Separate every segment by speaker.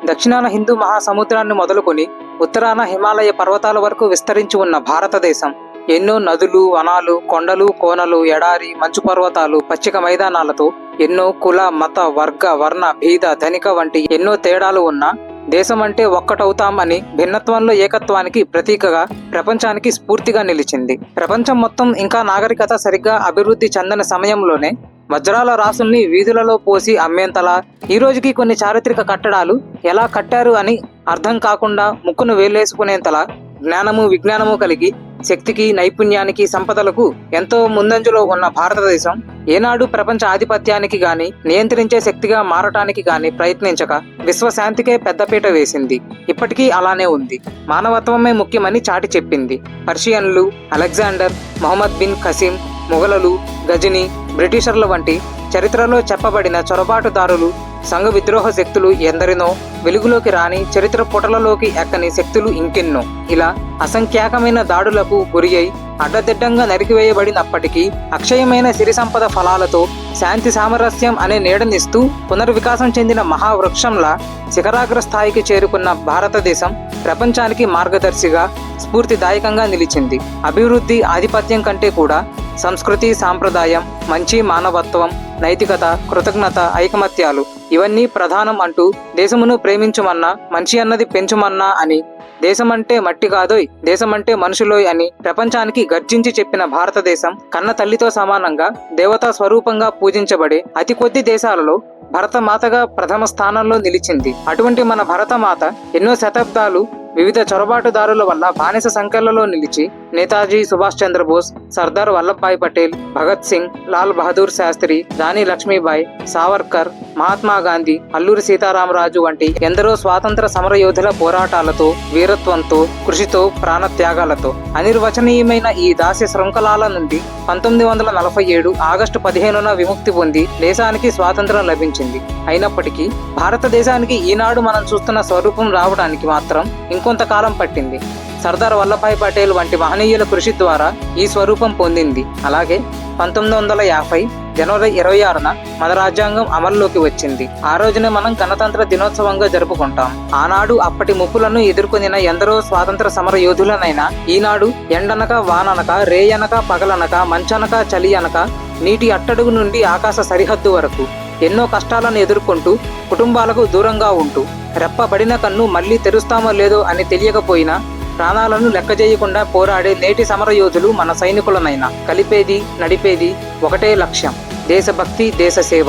Speaker 1: దక్షిణాన హిందూ మహాసముద్రాన్ని మొదలుకొని ఉత్తరాన హిమాలయ పర్వతాల వరకు విస్తరించి ఉన్న భారతదేశం ఎన్నో నదులు, వనాలు, కొండలు, కోనలు, ఎడారి, మంచు పర్వతాలు, పచ్చిక మైదానాలతో ఎన్నో కుల, మత, వర్గ, వర్ణ, భేద, ధనిక వంటి ఎన్నో తేడాలు ఉన్నా దేశం అంటే ఒక్కటవుతాం అని భిన్నత్వంలో ఏకత్వానికి ప్రతీకగా ప్రపంచానికి స్ఫూర్తిగా నిలిచింది. ప్రపంచం మొత్తం ఇంకా నాగరికత సరిగ్గా అభివృద్ధి చెందని సమయంలోనే వజ్రాల రాసుల్ని వీధులలో పోసి అమ్మేంతలా, ఈ రోజుకి కొన్ని చారిత్రక కట్టడాలు ఎలా కట్టారు అని అర్థం కాకుండా ముక్కును వేలేసుకునేంతలా జ్ఞానము, విజ్ఞానము కలిగి శక్తికి, నైపుణ్యానికి, సంపదలకు ఎంతో ముందంజలో ఉన్న భారతదేశం ఏనాడు ప్రపంచ ఆధిపత్యానికి గాని, నియంత్రించే శక్తిగా మారటానికి గాని ప్రయత్నించక విశ్వశాంతికే పెద్దపీట వేసింది. ఇప్పటికీ అలానే ఉంది. మానవత్వమే ముఖ్యమని చాటి చెప్పింది. పర్షియన్లు, Alexander, Mohammed bin Khasim, మొఘలులు, Ghajini, బ్రిటిషర్ల వంటి చరిత్రలో చెప్పబడిన చొరబాటుదారులు, సంఘ విద్రోహ శక్తులు ఎందరినో, వెలుగులోకి రాని, చరిత్ర పుటలలోకి ఎక్కని శక్తులు ఇంకెన్నో ఇలా అసంఖ్యాకమైన దాడులకు గురి అయి అడ్డదిడ్డంగా నరికివేయబడినప్పటికీ అక్షయమైన సిరి సంపద ఫలాలతో శాంతి సామరస్యం అనే నీడనిస్తూ పునర్వికాసం చెందిన మహావృక్షంలా శిఖరాగ్ర స్థాయికి చేరుకున్న భారతదేశం ప్రపంచానికి మార్గదర్శిగా, స్ఫూర్తిదాయకంగా నిలిచింది. అభివృద్ధి, ఆధిపత్యం కంటే కూడా సంస్కృతి, సాంప్రదాయం, మంచి మానవత్వం, నైతికత, కృతజ్ఞత, ఐకమత్యాలు ఇవన్నీ ప్రధానం అంటూ దేశమును ప్రేమించుమన్నా, మంచి అన్నది పెంచుమన్నా అని, దేశమంటే మట్టి కాదోయ్, దేశమంటే మనుషులోయ్ అని ప్రపంచానికి గర్జించి చెప్పిన భారతదేశం కన్న తల్లితో సమానంగా దేవతా స్వరూపంగా పూజించబడే అతి కొద్ది దేశాలలో భరతమాతగా ప్రథమ స్థానంలో నిలిచింది. అటువంటి మన భరతమాత ఎన్నో శతాబ్దాలు వివిధ చొరబాటుదారుల వల్ల బానిస సంఖ్యలలో నిలిచి నేతాజీ సుభాష్ చంద్రబోస్, సర్దార్ వల్లభాయ్ పటేల్, భగత్ సింగ్, లాల్ బహదూర్ శాస్త్రి, రాణి లక్ష్మీబాయి, సావర్కర్, మహాత్మా గాంధీ, అల్లూరి సీతారామరాజు వంటి ఎందరో స్వాతంత్ర సమర యోధుల పోరాటాలతో, వీరత్వంతో, కృషితో, ప్రాణత్యాగాలతో అనిర్వచనీయమైన ఈ దాస్య శృంఖలాల నుండి 1947 ఆగస్టు 15న విముక్తి పొంది దేశానికి స్వాతంత్రం లభించింది. అయినప్పటికీ భారతదేశానికి ఈనాడు మనం చూస్తున్న స్వరూపం రావడానికి మాత్రం ఇంకొంతకాలం పట్టింది. సర్దార్ వల్లభాయ్ పటేల్ వంటి మహనీయుల కృషి ద్వారా ఈ స్వరూపం పొందింది. అలాగే 1950 జనవరి 26న మన రాజ్యాంగం అమల్లోకి వచ్చింది. ఆ రోజునే మనం గణతంత్ర దినోత్సవంగా జరుపుకుంటాం. ఆనాడు అప్పటి ముప్పులను ఎదుర్కొనిన ఎందరో స్వాతంత్ర సమర యోధులనైనా ఈనాడు ఎండనక, వాననక, రేయనక, పగలనక, మంచనక, చలి అనక, నీటి అట్టడుగు నుండి ఆకాశ సరిహద్దు వరకు ఎన్నో కష్టాలను ఎదుర్కొంటూ కుటుంబాలకు దూరంగా ఉంటూ రెప్పబడిన కన్ను మళ్లీ తెరుస్తామో లేదో అని తెలియకపోయినా ప్రాణాలను లెక్కజేయకుండా పోరాడే నేటి సమరయోధులు మన సైనికులనైనా కలిపేది, నడిపేది ఒకటే లక్ష్యం, దేశభక్తి, దేశ సేవ.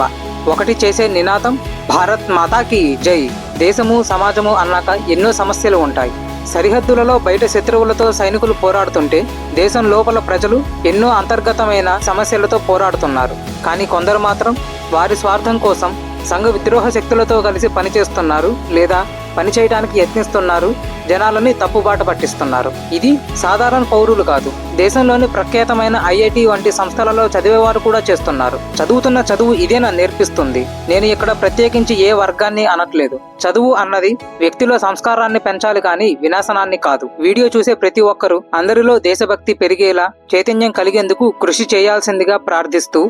Speaker 1: ఒకటి చేసే నినాదం భారత్ మాతాకి జై. దేశము, సమాజము అన్నాక ఎన్నో సమస్యలు ఉంటాయి. సరిహద్దులలో బయట శత్రువులతో సైనికులు పోరాడుతుంటే దేశం లోపల ప్రజలు ఎన్నో అంతర్గతమైన సమస్యలతో పోరాడుతున్నారు. కానీ కొందరు మాత్రం వారి స్వార్థం కోసం సంఘ విద్రోహ శక్తులతో కలిసి పనిచేస్తున్నారు, లేదా పనిచేయడానికి యత్నిస్తున్నారు, జనాలని తప్పుబాట పట్టిస్తున్నారు. ఇది సాధారణ పౌరులు కాదు, దేశంలోని ప్రఖ్యాతమైన ఐఐటి వంటి సంస్థలలో చదివేవారు కూడా చేస్తున్నారు. చదువుతున్న చదువు ఇదేనా నేర్పిస్తుంది? నేను ఇక్కడ ప్రత్యేకించి ఏ వర్గాన్ని అనట్లేదు. చదువు అన్నది వ్యక్తిలో సంస్కారాన్ని పెంచాలి కానీ వినాశనాన్ని కాదు. వీడియో చూసే ప్రతి ఒక్కరూ అందరిలో దేశభక్తి పెరిగేలా చైతన్యం కలిగేందుకు కృషి చేయాల్సిందిగా ప్రార్థిస్తూ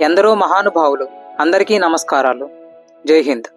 Speaker 1: ఎందరో మహానుభావులు. అందరికీ నమస్కారాలు. జై హింద్.